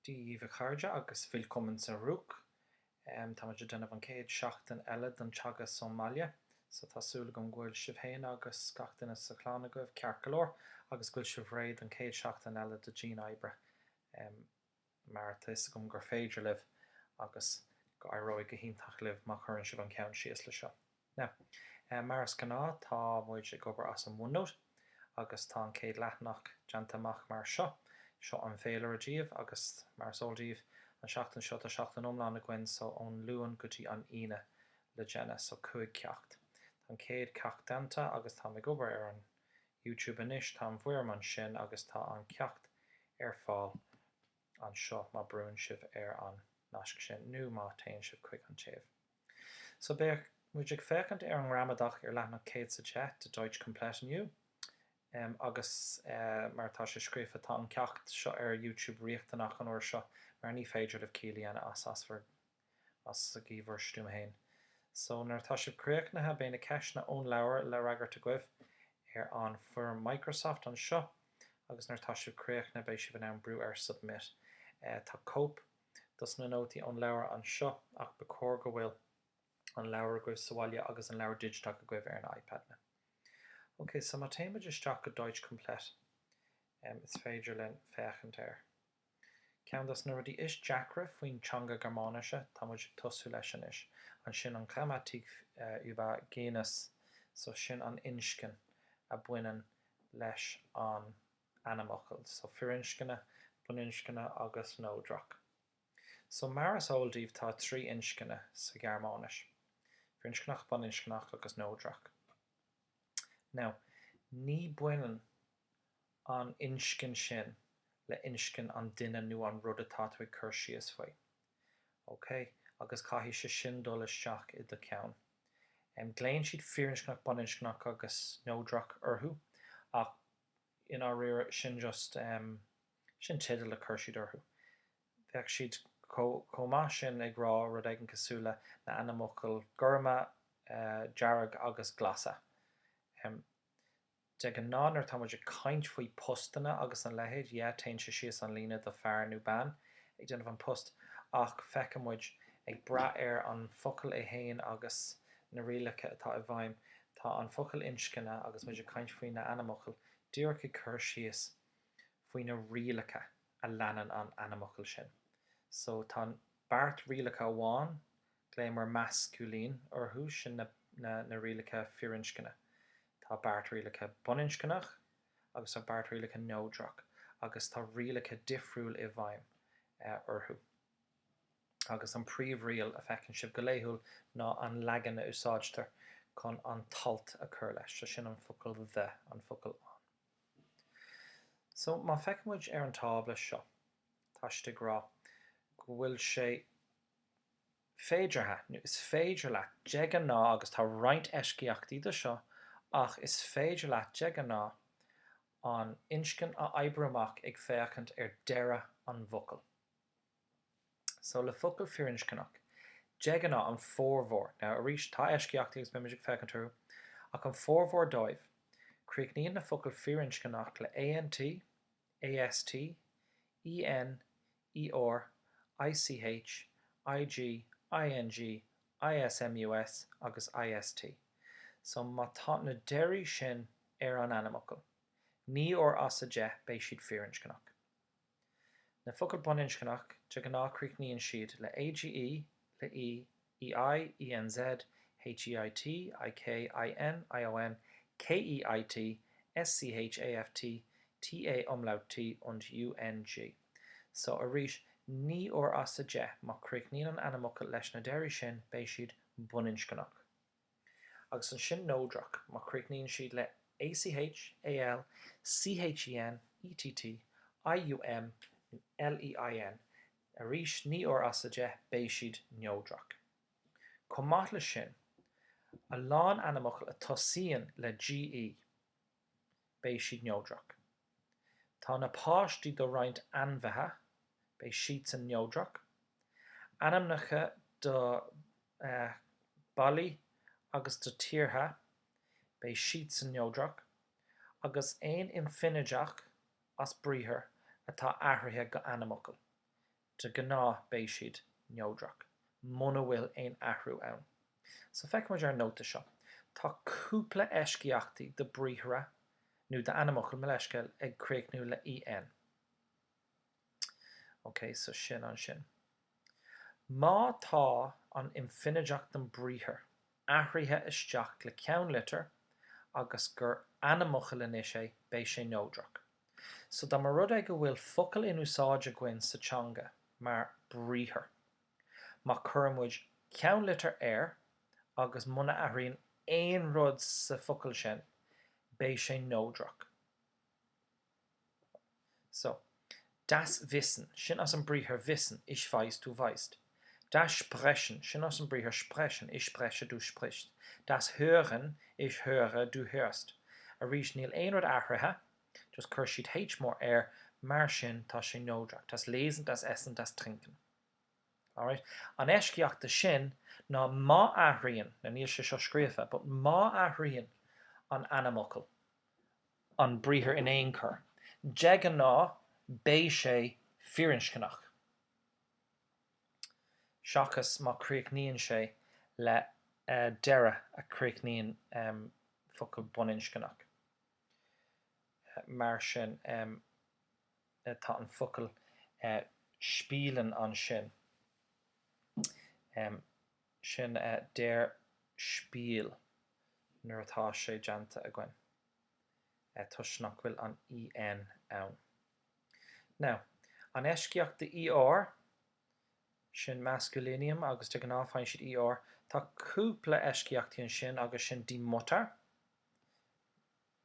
Díomh chairde agus bhfuilcomann sa rúch. Tá muidir denmh an céad seachtain eile don teagas Somália, so tásúla go bhfuil sibh agus gach duine sa chlána goibh ceart go leor, agus gúil sibh réad an céad seachtain eile do Jean Ibre. Mar is gom gur féidir libh agus go airóigh go hiontach libh má churann sibh an ceann síos le seo. Mar is gná tá muid ag obair as an mhúnóid agus tá an céad leathnach deantamach mar seo an féilear a díomh agus mar sóldíomh an seachtain seo a seachtain omláin a gcuin so ón luúan gotí an ine le déine so 5 ceacht. Tá an céad ceacht déanta agus tá ag obair ar an YouTube inis tá an bhuairm sin agus tá an ceacht ar fáil an seo má brúin sibh ar an nasc sin nó má tain sibh chuig an taobh. So beag muid ag féchant ar an ramadach ar leathnach céad sa jet de Deutsch Komplett Lch. Agus mar tá sé scríofa tá an ceacht seo ar YouTube riachtanach an uair seo mar ní féidir libh cílíana as a gíomhar stúmhéin. So nar tá sibh críochtnathe béna ceisna ón leabhar le ragart a gcuibh ar an fir Microsoft an seo agus nar tá sibh críochtna béis sibh an brú ar submit. Tá cóp dus na nótaí ón leabhar an seo ach ba cór go bhfuil an leabhar go sáile agus an leabhar digitach a gcuibh ar an iPad na. Okay, so má téimiid isteach go Deutsch Komplett. Is féidir len féchant air. Ceann das na rudí is deacra faoin teanga Germánaise tá muid tosú leis an is. An sin an chamatíg uva génas so sin an inscin a buinean leis an animachal. So firinscinna, buninscinna agus nódrach. So mar is óldíomh tá 3 inscinna sa Germánis. Firinscinnach, buninscinnach agus nódrach. Now, ní buinean an inscin sin le inscin an duine nó an rud atá tú ag cur síos faoi. Okay, agus caithfidh sé sin dul isteach i do ceann. Gléann siad firinscinnach, buninscinnach agus nódrach orthú ach inar réir sin just sin tidal le cur siad orthú. Bheadh siad comá sin ag rá rud ag an cosúla na animachal gurma, dearg agus glasa. De an nánar tá muid caint faoi postanna agus an lehéid, tain sé síos an lína do fear nó ban ag déanamh an post ach feicim muid ag bra ar an focail é héin agus na rialacha atá i bhaim tá an focail inscinna agus muid caint faoin na animachal dúirt go cur síos faoin na rialacha a leanan an animachal sin. So tá bart rialacha amháin gléimar masculín orthú sin na rialacha firinscinna. Tá bart rialacha buninscinnach agus tá bart rialacha nódrach agus tá rialacha difriúil i bhaim orthú. Agus an príomhrial a fecinn sibh go léithúil ná an legan a úsáidtear chun an talt a chur leis, so sin an focail the, an focail an. So má feicim muid ar an tábla seo, táiste grá, go bhfuil sé féidirthe, nó is féidir leat de an ná agus tá roinnt eiscíochtaí do seo ach is féidir leat de an ná an inscin a oibreamach ag féachant ar deireadh an focail. So le focail firinscinnach, de an ná an fórmhór, now arís tá eiscíochtaí agus beimiid ag féachantú ach an fórmhór dóibh, críochnaíonn na focail firinscinnach le ANT, AST, EN, ER, ICH, IG, ING, ISMUS agus IST. So má tá na deirí sin ar an animachal, ní or as a de béis siad firinscinnach. Na focail buninscinnach de an ná críochnaíonn siad le AGE, le E, EI, ENZ, HEIT, IK, IN, ION, KEIT, SCH, AFT, TA umlaut T und UNG. So arís ní or as a de má críochnaíonn an animachal leis na deirí sin béis siad buninscinnach. Agus an sin nódrach má críochnaíonn siad le ACH, AL, CHEN, ETT, IUM, LEIN, arís ní or as a de béis siad nódrach. Chomh maith le sin, a lán animachal a tosíonn le GE béis siad nódrach. Tá na páistí do roinnt anmhethe béis siad san nódrach, anamnacha do bailí agus do tíortha béis siad san nódrach, agus éon infinideach as bríthir atá athraithe go animachal de gná béis siad neodrach. Muna bhfuil ein ahrú ann. So feic muid ar nóta seo. Tá cúpla eisciachtaí de bríthre nó de animachal me leisceil ag créicnú le en. Ok, so sin an sin. Má tá an infinideach den bríthir athraithe isteach le ceann litir agus gur animachal in é béis sé nódrach. So dá mar rud ag go bhfuil focail in úsáide gcuin sa teanga mar bríthir. Má chuirmuid ceann litir air agus muna athraíonn éon rud sa focail sin béis sé nódrach. So, das Wissen, sin as an bríthir wissen, ich weiß, du weißt. Das Sprechen, sin as an bríthir sprechen, ich spreche, du sprichst. Das Hören, ich höre, du hörst. A rís níl éon rud athraithe, just chuir siad H mór air, mar sin tá sé nódrach. Das Lesen, das Essen, das Trinken. Alright? An eisciachta sin ná má athraíonn, na níl sé seo scríofa, but má athraíonn an animachal, an bríthir in éon chur. Jegan ná béis sé fírinnscinach. Seachas má críocníonn sé le deire a críocníonn focail buninscinach. Mar sin tá an focail spílan an sin. Sin der spíl nuair atá sé deanta a gcuin. Tuisnach bhfuil an en ann. Now, an eisciachta sin masculinium agus de gná fáin siad tá cúpla eisciachtaí an sin agus sin dí mutar.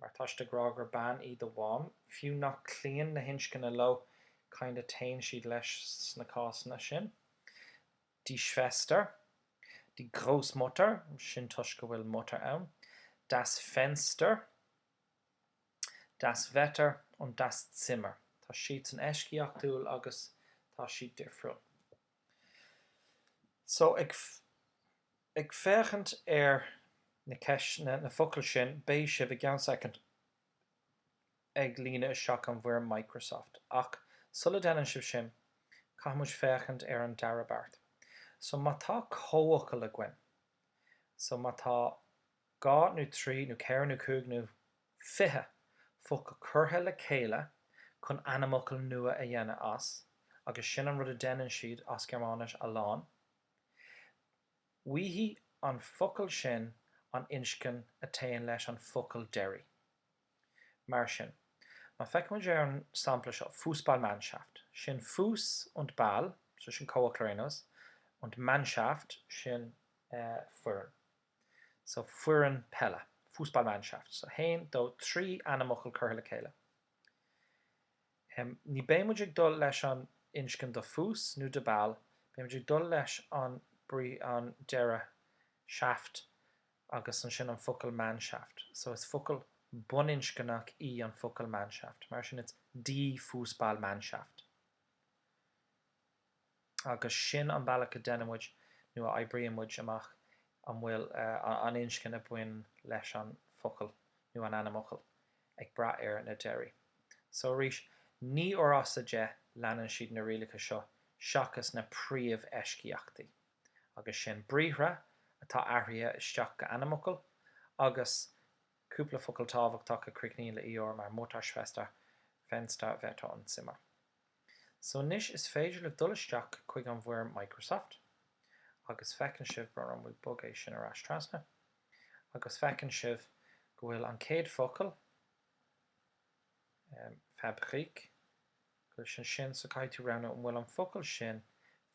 Mar táiste grá gur ban iad do bháim. Fiú nach clíonn na hinscinna lo kind of tain siad leis na cásanna sin. Die Schwester, die Großmutter, sin tuis go bhfuil mutar ann. Das Fenster, das Wetter und das Zimmer. Tá siad san eisciachtúil agus tá siad difriúil. So ag feichint na focail sin béis sibh i gceann second ag líne isteach an bhuir Microsoft. Ach sulla déanann sibh sin caithmuid feichint an darabart. So má tá cóhacail a gcuin. So má tá 2 nó 3 nó 4 nó 5 nó 5 focail curtha le chéile chun animachal nua a dhéanamh as, agus sin an rud a déanann siad as Gearmánis a lán. Bhuaigh an focail sin an inscin a tain leis an focail deirí. Mar sin, má feicimid an sampla seo, Fußballmannschaft. Sin Fuß und Ball, so sin cóhacail und Mannschaft sin fuireann. So fuireann pella, Fußballmannschaft. So 1, 2, 3 animachal curtha le chéile. Ní béimiid ag dul leis an inscin do fús nó de ball, béimiid ag dul leis an deire shaft agus an sin an focail Mannschaft. So is focail buninscinach an focail Mannschaft. Mar sin it's die Fußballmannschaft. Agus sin an bailach a déanamid nó a ibriamid amach an bhfuil an inscin a buin leis an focail nó an animachal ag bra na deirí. So rís ní órasa de leanan siad na rialacha seo seachas na príomh eisciachtaí. Agus sin bríthre atá athraithe isteach go animachal agus cúpla focail tábhachtach a críocníonn le mar mutar, Schwester, Fenster, Wetter und Zimmer. So níos is féidir le dul isteach chuig an bhuir Microsoft agus feicinn sibh bar an bhfuil bug é sin arás trasna agus feicinn sibh go bhfuil an céad focail Fabrik go sin sa caiithú rana an bhfuil an focail sin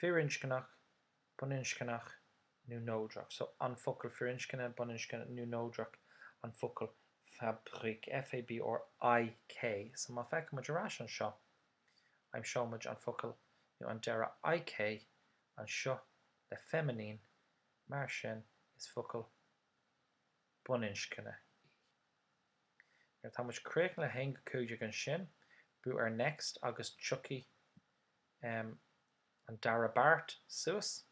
fírinnscinach, buninscinach nó nódrach. So an focail fírinnscinach, buninscinach nó nódrach an focail Fabrik, F-A-B or I-K. So má feicimid arás an seo I'm showing much an focail an deire IK an seo le feminine mar sin is focail buninscinne. Tá muid créic le hain go cúide an sin bu ar next agus chucky an darabart suas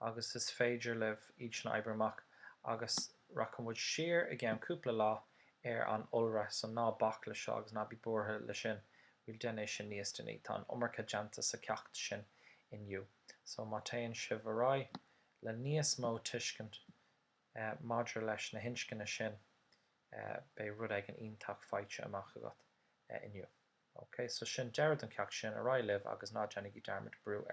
agus is féidir leh each na ibermach agus rachamid siar a gceann cúpla lá ar an ulra so ná bach le seo agus ná bí bortha le sin bhfuil déine sin níos duine tá iomarcha deanta sa ceacht sin inniu. So má taonn sibh a rá le níos mó tuiscint maidir leis na hinscinne sin bé rud ag an ionteach fáilte amach agat inniu. Ok, so sin deir don ceacht sin a rá libh agus ná déananig i darmid brú